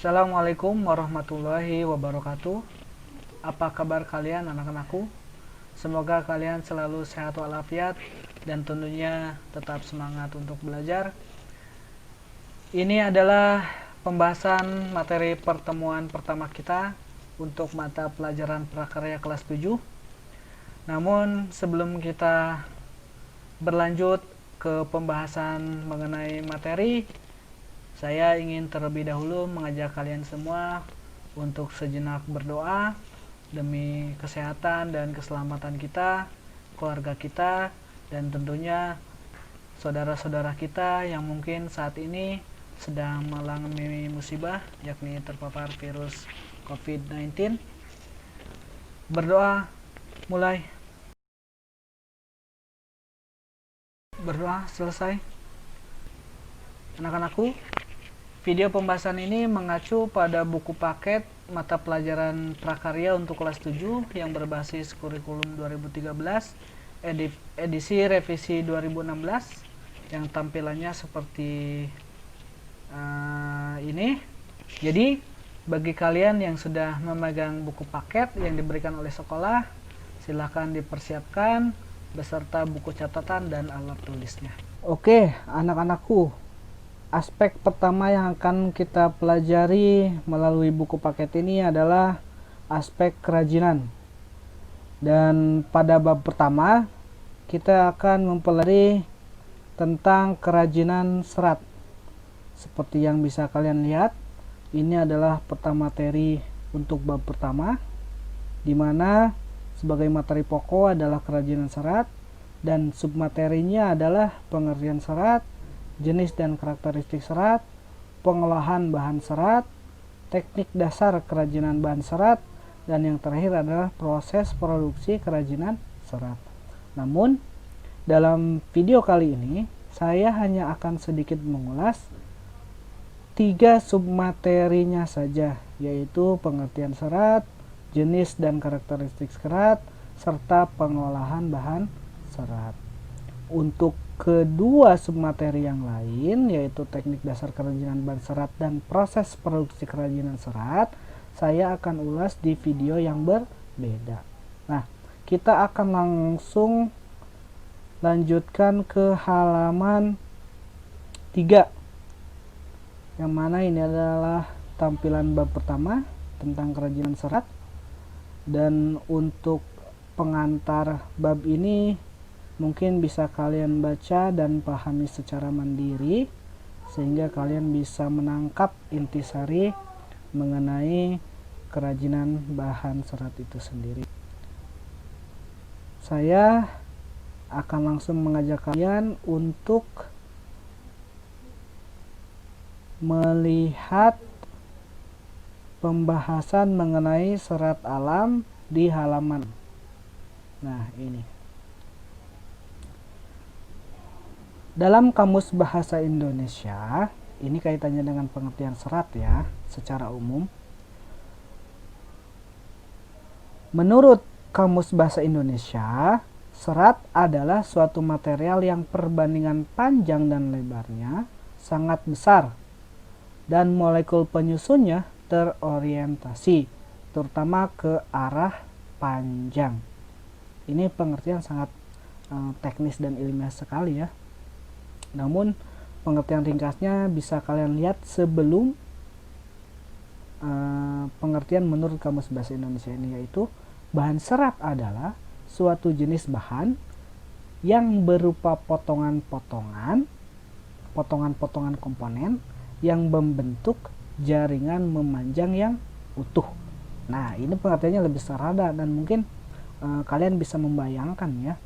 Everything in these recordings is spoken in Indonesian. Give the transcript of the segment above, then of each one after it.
Assalamualaikum warahmatullahi wabarakatuh. Apa kabar kalian anak-anakku? Semoga kalian selalu sehat walafiat dan tentunya tetap semangat untuk belajar. Ini adalah pembahasan materi pertemuan pertama kita untuk mata pelajaran prakarya kelas 7. Namun sebelum kita berlanjut ke pembahasan mengenai materi, saya ingin terlebih dahulu mengajak kalian semua untuk sejenak berdoa demi kesehatan dan keselamatan kita, keluarga kita, dan tentunya saudara-saudara kita yang mungkin saat ini sedang mengalami musibah, yakni terpapar virus COVID-19. Berdoa, mulai. Berdoa selesai. Anak-anakku, video pembahasan ini mengacu pada buku paket mata pelajaran prakarya untuk kelas 7 yang berbasis kurikulum 2013 edisi revisi 2016 yang tampilannya seperti ini. Jadi bagi kalian yang sudah memegang buku paket yang diberikan oleh sekolah, silahkan dipersiapkan beserta buku catatan dan alat tulisnya. Oke, anak-anakku, aspek pertama yang akan kita pelajari melalui buku paket ini adalah aspek kerajinan. Dan pada bab pertama, kita akan mempelajari tentang kerajinan serat. Seperti yang bisa kalian lihat, ini adalah peta materi untuk bab pertama, di mana sebagai materi pokok adalah kerajinan serat, dan submaterinya adalah pengertian serat, jenis dan karakteristik serat, pengolahan bahan serat, teknik dasar kerajinan bahan serat, dan yang terakhir adalah proses produksi kerajinan serat. Namun, dalam video kali ini, saya hanya akan sedikit mengulas 3 submaterinya saja, yaitu pengertian serat, jenis dan karakteristik serat, serta pengolahan bahan serat. Untuk kedua submateri yang lain, yaitu teknik dasar kerajinan bahan serat dan proses produksi kerajinan serat, saya akan ulas di video yang berbeda. Nah, kita akan langsung lanjutkan ke halaman 3, yang mana ini adalah tampilan bab pertama tentang kerajinan serat. Dan untuk pengantar bab ini mungkin bisa kalian baca dan pahami secara mandiri, sehingga kalian bisa menangkap intisari mengenai kerajinan bahan serat itu sendiri. Saya akan langsung mengajak kalian untuk melihat pembahasan mengenai serat alam di halaman. Nah, ini. Dalam Kamus Bahasa Indonesia, ini kaitannya dengan pengertian serat ya, secara umum. Menurut Kamus Bahasa Indonesia, serat adalah suatu material yang perbandingan panjang dan lebarnya sangat besar, dan molekul penyusunnya terorientasi, terutama ke arah panjang. Ini pengertian sangat teknis dan ilmiah sekali ya. Namun pengertian ringkasnya bisa kalian lihat sebelum pengertian menurut Kamus Bahasa Indonesia ini, yaitu bahan serat adalah suatu jenis bahan yang berupa potongan-potongan komponen yang membentuk jaringan memanjang yang utuh. Nah, ini pengertiannya lebih serada dan mungkin kalian bisa membayangkan ya.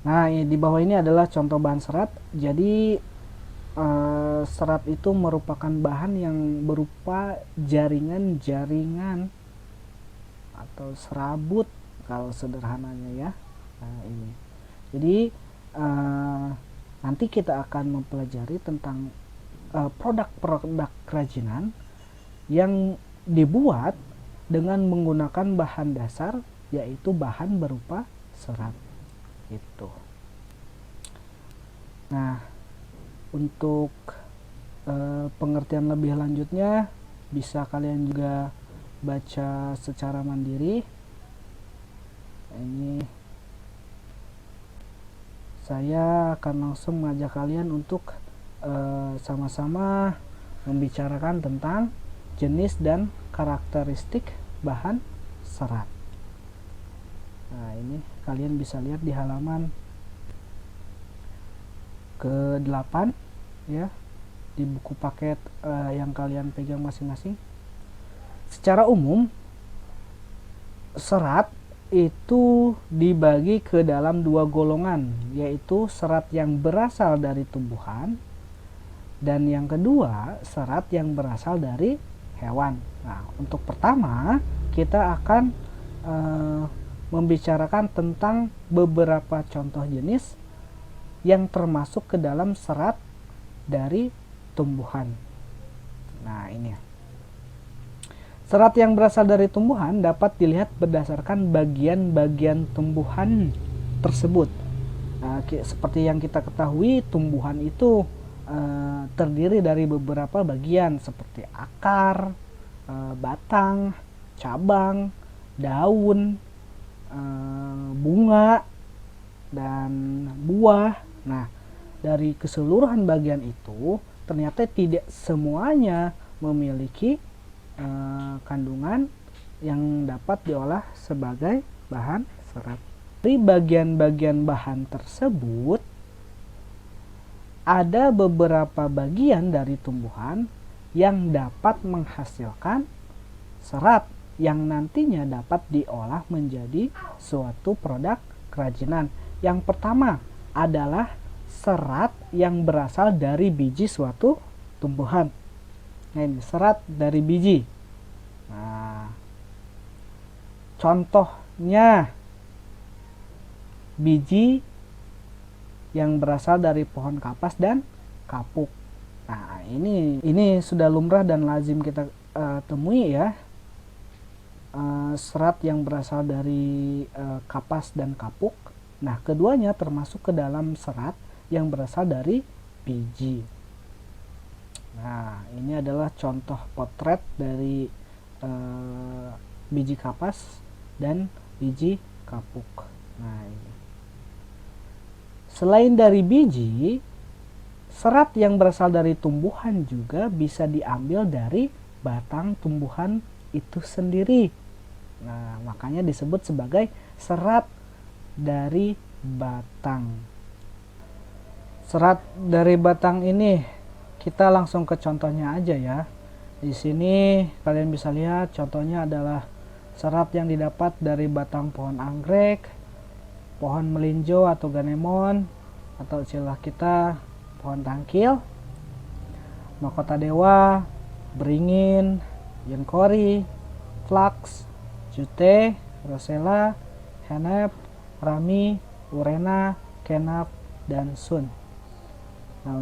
Nah, di bawah ini adalah contoh bahan serat. Jadi serat itu merupakan bahan yang berupa jaringan-jaringan atau serabut kalau sederhananya ya. Nah, ini. Jadi nanti kita akan mempelajari tentang produk-produk kerajinan yang dibuat dengan menggunakan bahan dasar, yaitu bahan berupa serat itu. Nah, untuk pengertian lebih lanjutnya bisa kalian juga baca secara mandiri. Ini saya akan langsung mengajak kalian untuk sama-sama membicarakan tentang jenis dan karakteristik bahan serat. Nah, ini kalian bisa lihat di halaman ke-8 ya, di buku paket yang kalian pegang masing-masing. Secara umum, serat itu dibagi ke dalam 2 golongan, yaitu serat yang berasal dari tumbuhan dan yang kedua serat yang berasal dari hewan. Nah, untuk pertama kita akan membicarakan tentang beberapa contoh jenis yang termasuk ke dalam serat dari tumbuhan. Nah, ini serat yang berasal dari tumbuhan dapat dilihat berdasarkan bagian-bagian tumbuhan tersebut. Nah, seperti yang kita ketahui, tumbuhan itu terdiri dari beberapa bagian seperti akar, batang, cabang, daun, bunga, dan buah. Nah, dari keseluruhan bagian itu ternyata tidak semuanya memiliki kandungan yang dapat diolah sebagai bahan serat. Dari bagian-bagian bahan tersebut, ada beberapa bagian dari tumbuhan yang dapat menghasilkan serat yang nantinya dapat diolah menjadi suatu produk kerajinan. Yang pertama adalah serat yang berasal dari biji suatu tumbuhan. Nah, ini serat dari biji. Nah, contohnya biji yang berasal dari pohon kapas dan kapuk. Nah, ini sudah lumrah dan lazim kita temui ya. Serat yang berasal dari kapas dan kapuk. Nah, keduanya termasuk ke dalam serat yang berasal dari biji. Nah, ini adalah contoh potret dari biji kapas dan biji kapuk. Nah, ini. Selain dari biji, serat yang berasal dari tumbuhan juga bisa diambil dari batang tumbuhan itu sendiri. Nah, makanya disebut sebagai serat dari batang. Serat dari batang ini kita langsung ke contohnya aja ya. Di sini kalian bisa lihat contohnya adalah serat yang didapat dari batang pohon anggrek, pohon melinjo atau ganemon, atau istilah kita pohon tangkil, mahkota dewa, beringin, yenkori, flax, jute, rosella, hennep, rami, urena, kenap, dan sun. Nah,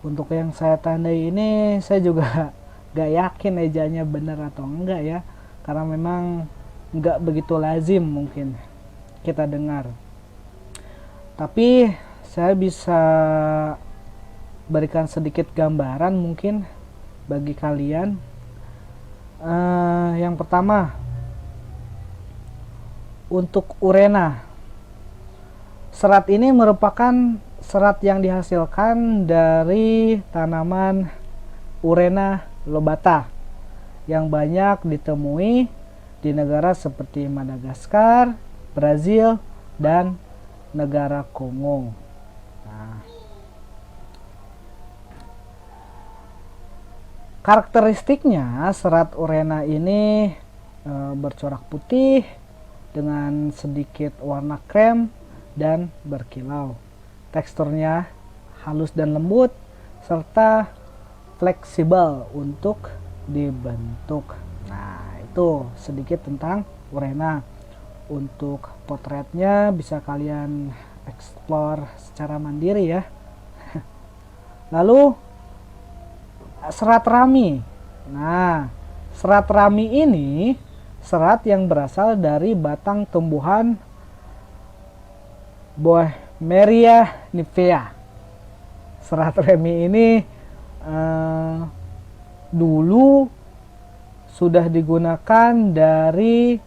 untuk yang saya tandai ini saya juga gak yakin ejanya benar atau enggak ya, karena memang nggak begitu lazim mungkin kita dengar. Tapi saya bisa berikan sedikit gambaran mungkin bagi kalian. Yang pertama, untuk urena. Serat ini merupakan serat yang dihasilkan dari tanaman Urena lobata yang banyak ditemui di negara seperti Madagaskar, Brazil, dan negara Kongo. Nah, karakteristiknya serat urena ini bercorak putih dengan sedikit warna krem dan berkilau. Teksturnya halus dan lembut serta fleksibel untuk dibentuk. Nah, itu sedikit tentang urena. Untuk potretnya bisa kalian explore secara mandiri ya. Lalu serat rami. Nah, serat rami ini serat yang berasal dari batang tumbuhan Boehmeria nivea. Serat remi ini dulu sudah digunakan dari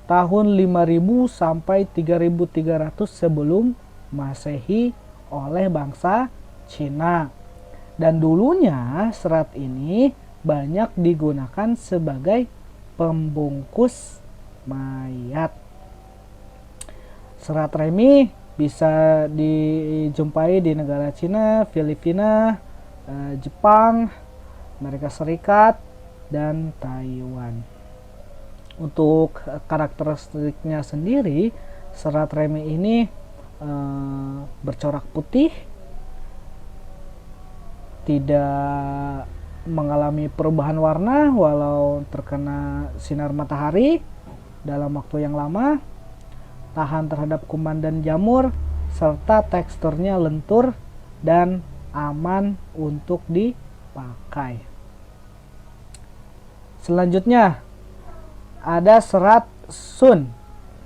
tahun 5000 sampai 3300 sebelum Masehi oleh bangsa Cina. Dan dulunya serat ini banyak digunakan sebagai pembungkus mayat. Serat remi bisa dijumpai di negara Cina, Filipina, Jepang, Amerika Serikat, dan Taiwan. Untuk karakteristiknya sendiri, serat remi ini bercorak putih, tidak mengalami perubahan warna walau terkena sinar matahari dalam waktu yang lama, tahan terhadap kuman dan jamur, serta teksturnya lentur dan aman untuk dipakai. Selanjutnya ada serat sun.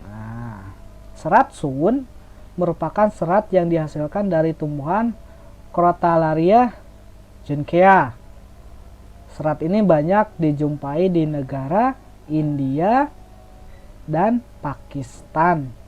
Nah, serat sun merupakan serat yang dihasilkan dari tumbuhan Crotalaria juncea. Serat ini banyak dijumpai di negara India dan Pakistan.